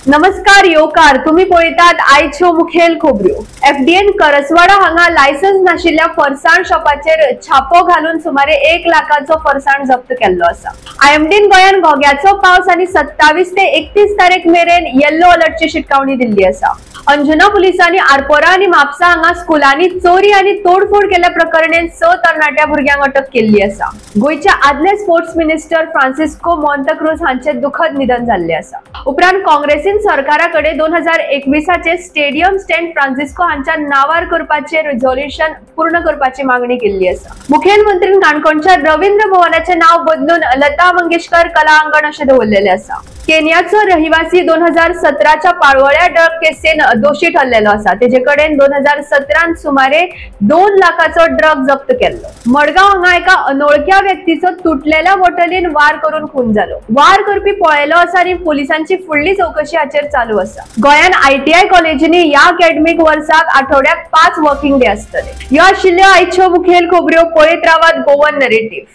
नमस्कार योकार तुम्ही पळयतात आयच्यो मुखेल खबऱ्यो। एफडीएन करसवाडा हांगा लायसन्स नाशिल्ल्या फरसाण शॉपाचेर छापो घालून सुमारे 1 लाखाचो फरसाण जप्त केल्लो आसा। आयएमडीन गोंयान घोग्याचो पावस आनी 27 ते 31 तारीख मेरेन येल्लो अलर्टची शिटकावणी दिल्ली आसा। अंजुना पुलिसांनी आरपोरा आनी म्हापसा हांगा स्कुलांनी चोरी आनी तोडफोड केल्या प्रकरणात 6 तरणाट्या भुरग्यांक अटक केल्ली आसा। गोयचे आदले स्पोर्ट्स मिनिस्टर फ्रांसिस्को मोंतेक्रूज हांचे दुखद निधन जाल्ले आसा। उपरांत काँग्रेसीन सरकाराकडे 2021 चे स्टेडियम स्टँड फ्रांसिस्को हांच्या नावार करपाचे रिझोल्यूशन पूर्ण करपाची मागणी केल्ली आसा। मुखेलमंत्रीन काणकोणच्या रवींद्र भवनाचे नाव बदलून लता मंगेशकर कला अंगण अशें दवरलेले आसा। केनियाचो रहिवासी 2017 च्या पाळवळ्या ड्रग केसेन दोशी ठरलेलो आसा। तेजेकडेन 2017 सुमारे 2 लाखाचो ड्रग जप्त केल्लो। मडगांव हांगा एका अनोळख्या व्यक्तीचो तुटलेल्या बॉटलीन वार करून खून जालो। वार करपी पळयलो आसा आनी पोलिसांची फुडली चौकशी हाचेर चालू आसा। गोंयान आयटीआय कॉलेजींनी ह्या अकॅडमिक वर्साक आठवड्याक 5 वर्किंग डे आसतले। ह्यो आशिल्ल्यो आयच्यो मुखेल खबऱ्यो। पळयत रावात गोवन नरेटिव्ह।